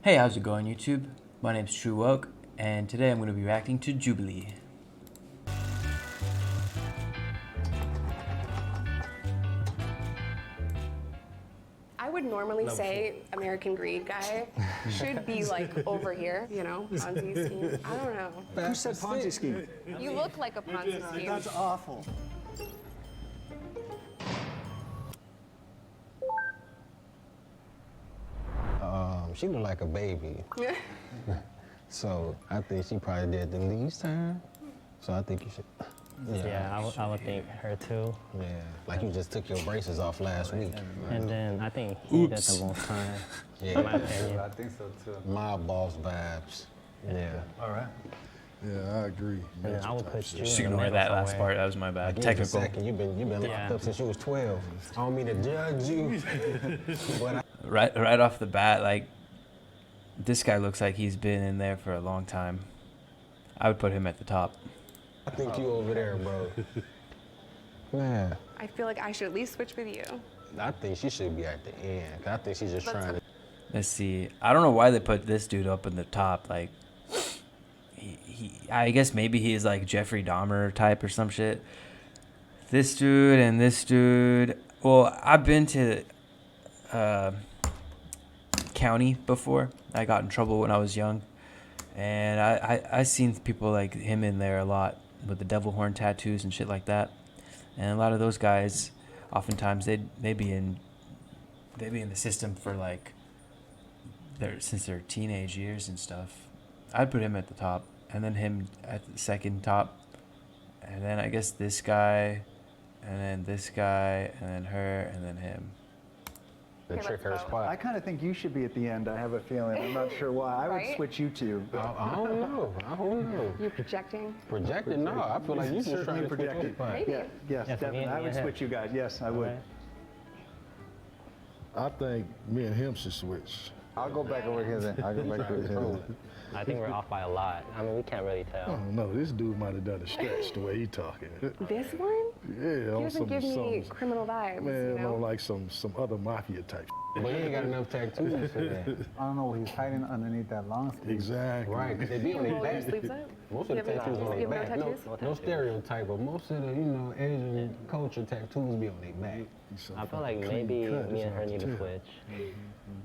Hey, how's it going, YouTube? My name's True Woke, and today I'm going to be reacting to Jubilee. I would normally say American Greed guy should be like over here, you know, Ponzi scheme. I don't know. Who said Ponzi scheme? You look like a Ponzi scheme. That's awful. She looked like a baby. So I think she probably did the least time. So I think you should. Yeah, I would think her too. Yeah, like you just took your braces off last week. And then I think he did the most time, in my Yeah, opinion. I think so too. my boss vibes. Yeah. All right. Yeah, I agree. And then I would put you Just in the ignore middle that last somewhere. part, that was my bad. Give me a Technical. second. You've been locked Yeah. up since you was 12. I don't mean to judge you, but Right off the bat, like, this guy looks like he's been in there for a long time. I would put him at the top. I think you over there, bro. Man, I feel like I should at least switch with you. I think she should be at the end. 'Cause I think she's just trying to. Let's see. I don't know why they put this dude up in the top. Like, I guess maybe he's like Jeffrey Dahmer type or some shit. This dude and this dude. Well, I've been to county before. I got in trouble when I was young, and I seen people like him in there a lot with the devil horn tattoos and shit like that. And a lot of those guys, oftentimes they be in the system for like since their teenage years and stuff. I'd put him at the top, and then him at the second top, and then I guess this guy, and then this guy, and then her, and then him. The Okay, trick her let's vote. spot. I kind of think you should be at the end. I have a feeling. I'm not sure why. I would Right? switch you two. I don't know. I don't know. You're projecting. Projected? No, I feel like you just Certainly trying to projected. project. Maybe. Yeah, yes, Yeah, for me, definitely. I would yeah. switch you guys. Yes, I would. Okay. I think me and him should switch. I'll go back over here then. I'll go back over here. I think we're off by a lot. I mean, we can't really I tell. don't know. This dude might have done a stretch the way he talking. This one? Yeah, He on doesn't give me criminal vibes, man, you know? on like some other mafia type. But he ain't got enough tattoos for that. I don't know what he's hiding underneath that long sleeve. Exactly. Right, because they be on You their roll your back. sleeves up? Most of the You have tattoos no- on you their have back. no No, tattoos? no stereotype, but most of the, Asian culture tattoos be on their back. I feel like maybe me and her need to switch.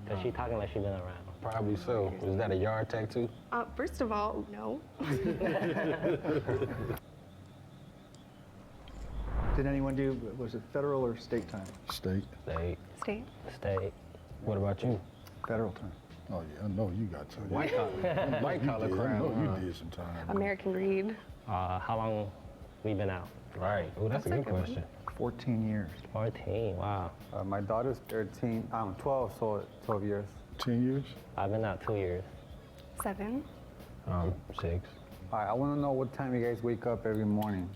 Because she's talking like she's been around. Probably so. Was that a yard tattoo? First of all, no. Did anyone do? Was it federal or state time? State. State. Stay. State. What about you? Federal time. Oh yeah, I know you got to. White collar. White collar I know crime. you did some time. American Greed. How long we been out? Right. Oh, that's a good question. 14 years. 14, wow. My daughter's 13. I'm 12, so 12 years. 10 years. I've been out 2 years. 7. 6, All right, I want to know what time you guys wake up every morning.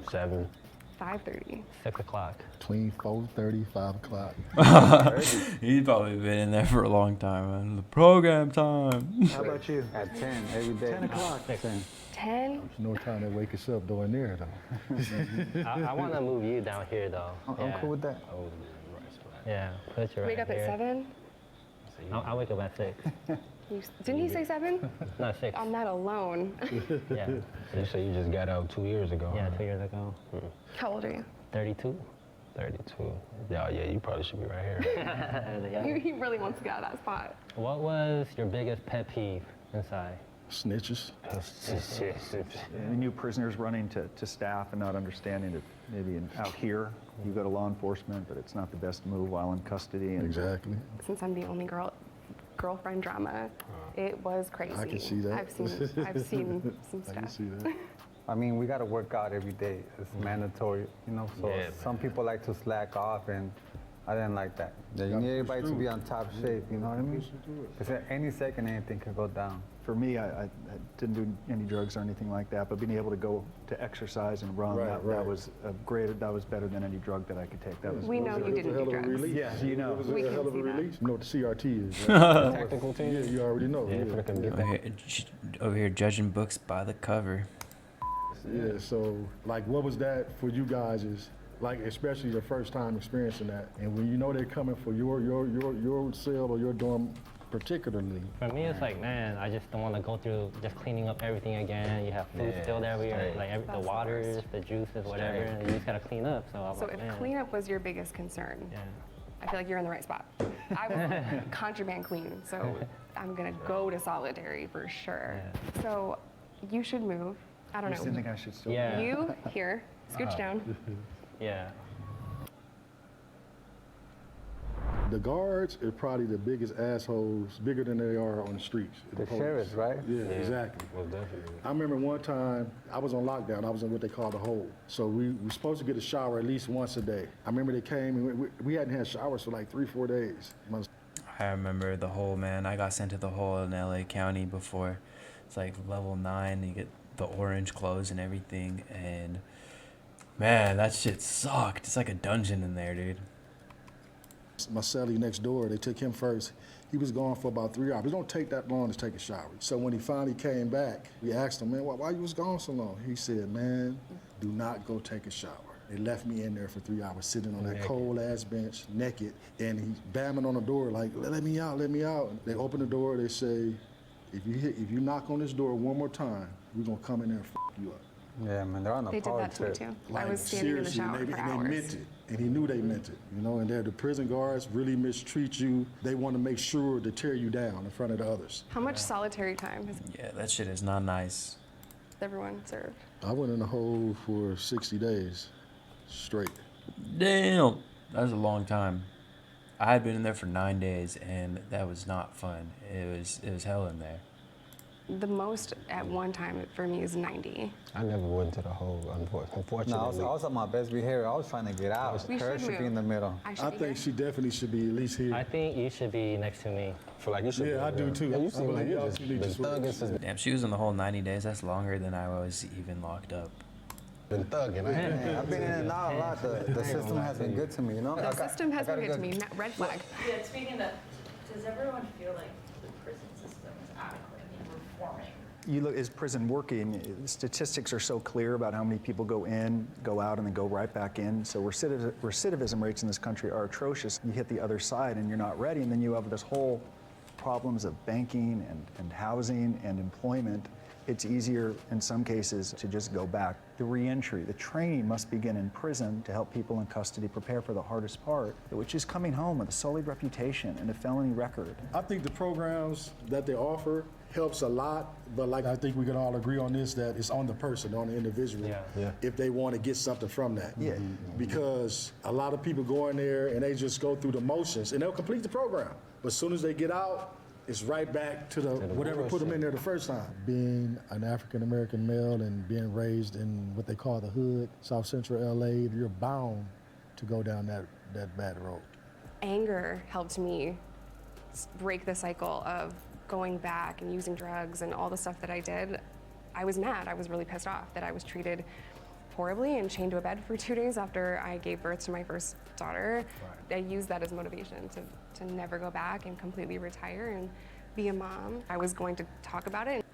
7. 5:30. 6 o'clock. Between 4:30, 5 o'clock. He's probably been in there for a long time, man. The program time. How about you? At 10 every day. 10 o'clock. 10. 10. There's no time to wake us up doing there though. I want to move you down here, though. I'm cool with that. Oh, right spot. Yeah, put you right Wake up here. at 7. I wake up at 6. Didn't he say 7? Not 6. I'm not alone. Yeah, You say you just got out 2 years ago. yeah, huh? 2 years ago. How old are you? 32. 32. Yeah, you probably should be right here. He really wants to get out of that spot. What was your biggest pet peeve inside? Snitches. Any new prisoners running to staff and not understanding that maybe out here you go to law enforcement, but it's not the best move while in custody. And Exactly. Since I'm the only girlfriend drama, it was crazy. I can see that. I've seen some I can stuff. see that. I mean, we got to work out every day. It's mandatory, So Yeah, some people like to slack off, and I didn't like that. Yeah, you need everybody to be on top shape, you know what I mean? Because at any second, anything can go down. For me, I didn't do any drugs or anything like that, but being able to go to exercise and run, Right, that right. was that was better than any drug that I could take. That was We know you didn't do drugs. Yeah, you know. It was We a can hell of a see that. release. You know what the CRT is, right? Tactical team? Yeah, you already know. Yeah, Yeah, freaking get Over here, over here judging books by the cover. yeah. So, like, what was that for you guys? Is like, especially the first time experiencing that, and when you know they're coming for your cell or your dorm particularly? For me, it's like, man, I just don't want to go through just cleaning up everything again. You have food spilled everywhere, like the That's the waters, worst. the juices, whatever, and you just gotta clean up. So I was So like, if man. cleanup was your biggest concern, Yeah. I feel like you're in the right spot. I was a contraband queen, so I'm gonna go to solitary for sure. Yeah. So you should move. I don't You still think know. I should still? Yeah. You here, scooch down. Yeah. The guards are probably the biggest assholes, bigger than they are on the streets. The police. sheriffs, right? Yeah, exactly. Well, definitely. I remember one time I was on lockdown. I was in what they call the hole. So we were supposed to get a shower at least once a day. I remember they came and we hadn't had showers for like 3-4 days. I remember the hole, man. I got sent to the hole in LA County before. It's like level 9. You get the orange clothes and everything. And man, that shit sucked. It's like a dungeon in there, dude. My cellie next door, they took him first. He was gone for about 3 hours. It don't take that long to take a shower. So when he finally came back, we asked him, man, why you was gone so long? He said, man, do not go take a shower. They left me in there for 3 hours, sitting on that cold ass bench, naked, and he's bamming on the door like, let me out, let me out. And they open the door, they say, if you knock on this door one more time, we're gonna come in there and f you up. Yeah, man, they're on a They did power that to me trip. too. I was standing in the shower and for they hours. meant it, and he knew they meant it, you know. And the prison guards really mistreat you. They want to make sure to tear you down in front of the others. How much solitary time has Yeah, that shit is not nice. everyone served? I went in the hole for 60 days straight. Damn, that was a long time. I had been in there for 9 days, and that was not fun. It was hell in there. The most at one time for me is 90. I never went to the hole, unfortunately. No, I was on my best behavior. I was trying to get out. We Her should should be move. in the middle. I I think she definitely should be at least here. I think you should be next to me. I feel like you should. Yeah, I do too. Yeah, I you seem believe like you y'all just need been to switch. thugging since Damn, she was in the whole 90 days. That's longer than I was even locked up. been thugging. I ain't Yeah, I've been in and out a lot. The system has been good to me, you know? The system has been good to me. Red flag. Yeah, speaking of, does everyone feel like the prison system is adequately reforming? You look, is prison working? Statistics are so clear about how many people go in, go out, and then go right back in. So recidivism rates in this country are atrocious. You hit the other side and you're not ready, and then you have this whole problems of banking and housing and employment. It's easier in some cases to just go back. The reentry, the training must begin in prison to help people in custody prepare for the hardest part, which is coming home with a sullied reputation and a felony record. I think the programs that they offer helps a lot, but like I think we can all agree on this, that it's on the person, on the individual, Yeah. if they want to get something from that. Yeah. Because a lot of people go in there and they just go through the motions and they'll complete the program. But as soon as they get out, it's right back to the whatever put them in there the first time. Being an African-American male and being raised in what they call the hood, South Central LA, you're bound to go down that bad road. Anger helped me break the cycle of going back and using drugs and all the stuff that I did. I was mad. I was really pissed off that I was treated horribly and chained to a bed for 2 days after I gave birth to my first daughter. I used that as motivation to never go back and completely retire and be a mom. I was going to talk about it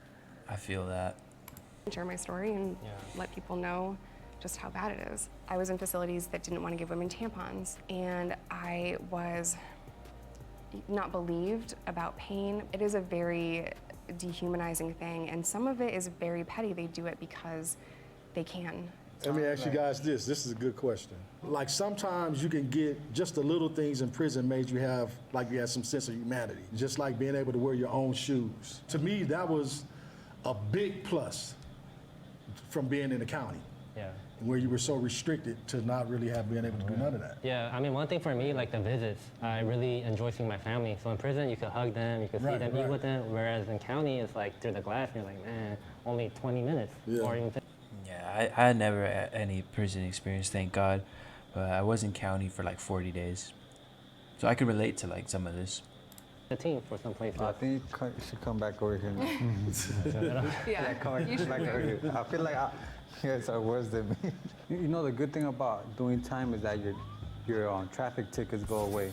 I feel that. and share my story and let people know just how bad it is. I was in facilities that didn't want to give women tampons, and I was not believed about pain. It is a very dehumanizing thing, and some of it is very petty. They do it because they can. Let me ask you guys this. This is a good question. Like sometimes you can get just the little things in prison made you have, like you had some sense of humanity. Just like being able to wear your own shoes. To me, that was a big plus from being in the county, Yeah. where you were so restricted to not really have been able to do none of that. Yeah, I mean, one thing for me, like the visits, I really enjoy seeing my family. So in prison, you could hug them, you could see Right, them, eat right. with them. Whereas in county, it's like through the glass, and you're like, man, only 20 minutes. Yeah. Or even Yeah, I had never had any prison experience, thank God. But I was in county for like 40 days. So I could relate to like some of this. 15 for some places. I think you should come back over here. Yeah, Come you should back over here. I feel like you guys are worse than me. You know, the good thing about doing time is that your traffic tickets go away.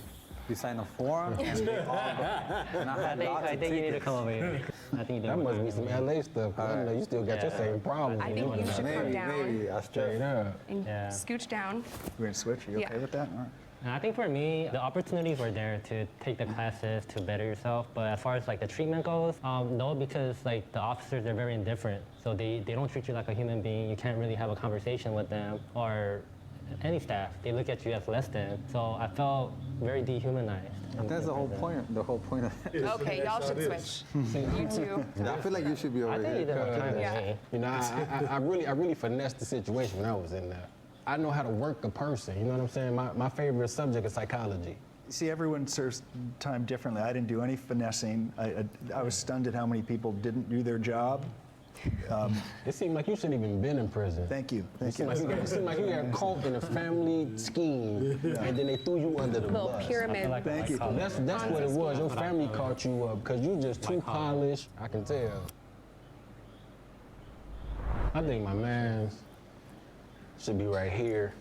You sign a form and they all go. And I had lots I of think you need to tickets. come over here. I think you That do. must be some LA stuff. 'Cause I know you still got your same problem. I think you should come down Maybe. I Straight up. and Yeah. scooch down. We're gonna switch. Are you okay Yeah. with that? All right. And I think for me, the opportunities were there to take the classes to better yourself. But as far as like the treatment goes, no, because like the officers, they're very indifferent. So they don't treat you like a human being. You can't really have a conversation with them or any staff. They look at you as less than. So I felt very dehumanized. That's the whole point. The whole point of it. Okay, y'all should switch. You two. I feel like you should be over I think you here. did more time Yeah. than me. You know, I really finessed the situation when I was in there. I know how to work a person, you know what I'm saying? My favorite subject is psychology. See, everyone serves time differently. I didn't do any finessing. I was stunned at how many people didn't do their job. It seemed like you shouldn't even been in prison. Thank you. It Thank you. seemed like you got caught in a family scheme, and then they threw you under the Little bus. pyramid. Like Thank you. That's what it was. Your family caught you up because you just too polished. I can tell. I think my man should be right here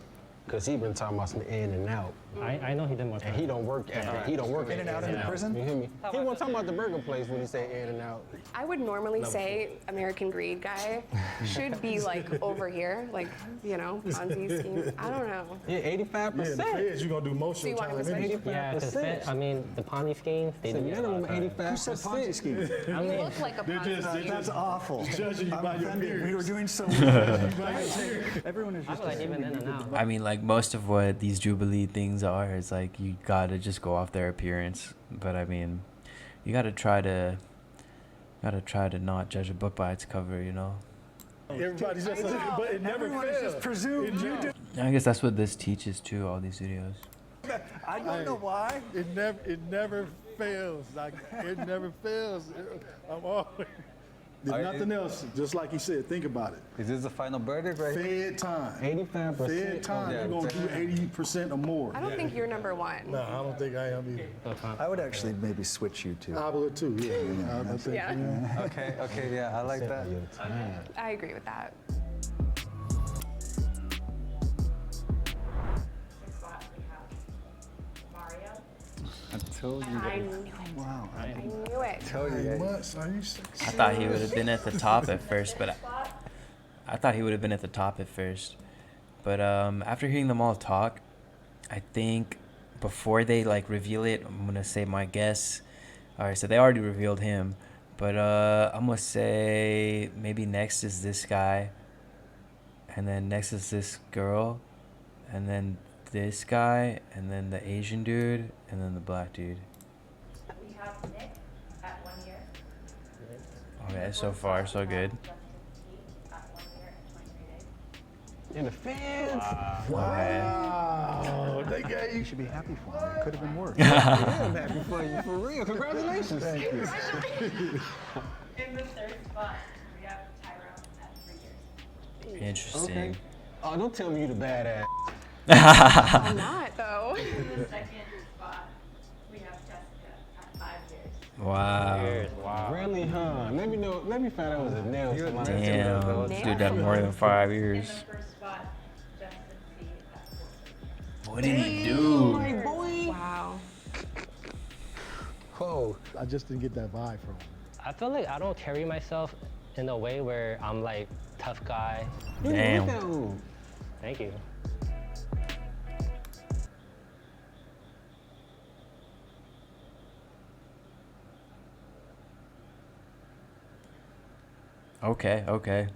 because he been talking about some in and out. I know he did more time. And he don't work he don't work In and out of the prison? You hear me? He wasn't talking about the burger place when he said in and out. I would normally say American Greed guy should be like over here, like, you know, Ponzi scheme. I don't know. Yeah, 85%. Yeah, the feds, you're gonna do most So of you the want time. him to anyway. switch? Yeah, because I mean, the Ponzi schemes, they It's a do minimum Who 85%. said Ponzi scheme? I You mean, look like a Ponzi scheme. That's awful. Judging you I'm by your offended. appearance. We were doing so well. Everyone is I just feel like even in and out. I mean, like most of what these Jubilee things are is like you gotta just go off their appearance. But I mean, you gotta try to not judge a book by its cover, you know. Everybody's just, but it never Everyone is fails. just presumed. You do. I guess that's what this teaches too. All these videos. I don't know why. It never fails. Like it never fails. I'm always. There's nothing else. Just like he said, think about it. Is this the final verdict right here? Fed time. 85%. Fed time. Yeah, You're gonna do 80% or more. I don't think you're number one. No, I don't think I am either. I would actually maybe switch you two. I would too. Yeah. I think. Yeah, Okay, yeah, I like that. Your time. I agree with that. Sixth spot, we have Mario. I told you. I knew it. Wow. I knew it. Told you. 9 guys. months. Are you serious? I thought he would have been at the top at first, but I thought he would have been at the top at first. But after hearing them all talk, I think before they like reveal it, I'm gonna say my guess. All right, so they already revealed him, but I'm gonna say maybe next is this guy, and then next is this girl, and then this guy, and then the Asian dude, and then the black dude. We have Nick at 1 year. Okay, so far so good. Justin T at 1 year and 23 days. In the fans. Wow. They gave You should be happy for him. It could have been worse. Yeah, I'm happy for you, for real. Congratulations. Thank you. In the third spot, we have Tyrone at 3 years. Interesting. Oh, don't tell me you the badass. I'm not though. In the second spot, we have Jessica at 5 years. Wow. wow. Really, huh? Let me find out it was a nail to my Damn, this dude got more than 5 In years. the first spot, Justin C at 4 What did he do? Wow. Whoa. I just didn't get that vibe from him. I feel like I don't carry myself in a way where I'm like tough guy. Damn. Look at him. Thank you. Okay, okay.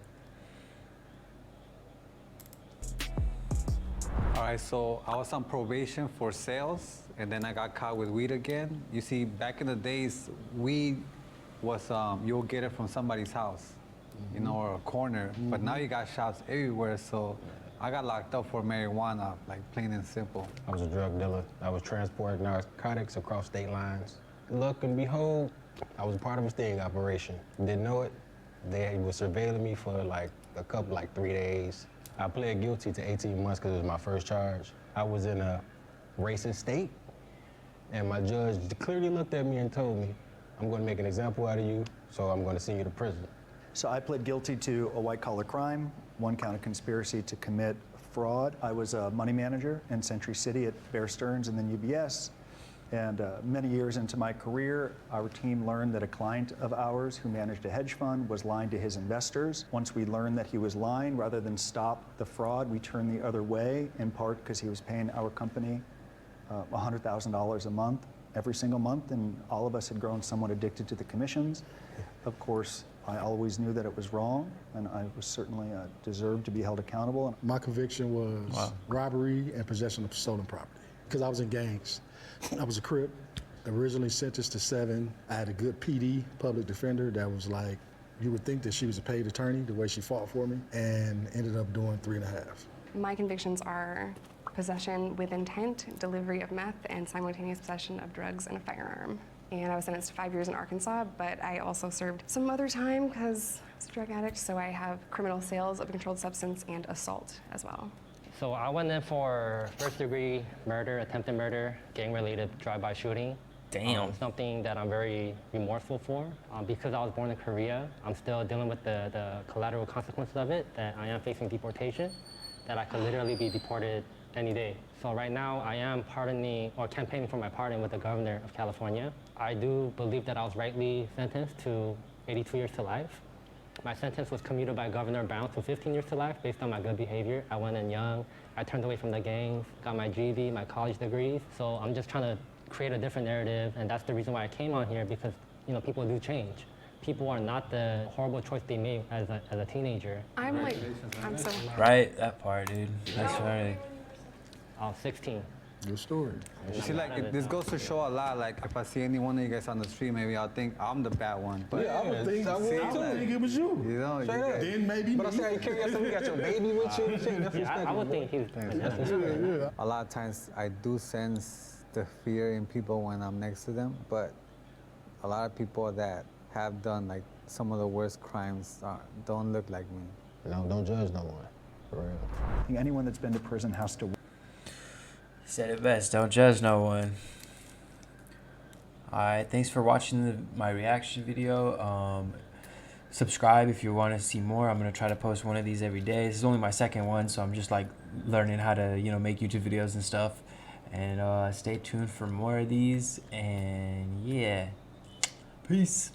All right, so I was on probation for sales, and then I got caught with weed again. You see, back in the days, weed was you'll get it from somebody's house, you know, or a corner. But now you got shops everywhere, so I got locked up for marijuana, like plain and simple. I was a drug dealer. I was transporting narcotics across state lines. Luck and behold, I was a part of a sting operation. Didn't know it. They were surveilling me for like 3 days. I pled guilty to 18 months because it was my first charge. I was in a racist state, and my judge clearly looked at me and told me, I'm going to make an example out of you, so I'm going to send you to prison. So I pled guilty to a white-collar crime, 1 count of conspiracy to commit fraud. I was a money manager in Century City at Bear Stearns and then UBS. And many years into my career, our team learned that a client of ours who managed a hedge fund was lying to his investors. Once we learned that he was lying, rather than stop the fraud, we turned the other way, in part because he was paying our company $100,000 a month, every single month, and all of us had grown somewhat addicted to the commissions. Of course, I always knew that it was wrong, and I was certainly deserved to be held accountable. My conviction was robbery and possession of stolen property, because I was in gangs. I was a Crip, originally sentenced to 7. I had a good PD, public defender, that was like, you would think that she was a paid attorney, the way she fought for me, and ended up doing 3.5. My convictions are possession with intent, delivery of meth, and simultaneous possession of drugs and a firearm. And I was sentenced to 5 years in Arkansas, but I also served some other time because I was a drug addict, so I have criminal sales of a controlled substance and assault as well. So I went in for first-degree murder, attempted murder, gang-related drive-by shooting. Damn. Something that I'm very remorseful for. Because I was born in Korea, I'm still dealing with the collateral consequences of it, that I am facing deportation, that I could literally be deported any day. So right now, I am pardoning or campaigning for my pardon with the governor of California. I do believe that I was rightly sentenced to 82 years to life. My sentence was commuted by Governor Brown to 15 years to life based on my good behavior. I went in young, I turned away from the gangs, got my GED, my college degrees. So I'm just trying to create a different narrative, and that's the reason why I came on here, because people do change. People are not the horrible choice they made as a teenager. I'm so... Right, that part, dude. That's right. I was 16. Good story. You see, like, this goes to show a lot. Like, if I see any one of you guys on the street, maybe I'll think I'm the bad one. But Yeah, I would think it was you. you know, Then maybe But I see how you carry yourself. You got your baby with you. Shit, that's I would think he's... a lot of times I do sense the fear in people when I'm next to them, but a lot of people that have done like some of the worst crimes don't look like me. Don't judge no one, for real. I think anyone that's been to prison has to. He said it best, don't judge no one. Alright, thanks for watching my reaction video. Subscribe if you want to see more. I'm going to try to post one of these every day. This is only my second one, so I'm just like learning how to, make YouTube videos and stuff. And stay tuned for more of these. And yeah, peace.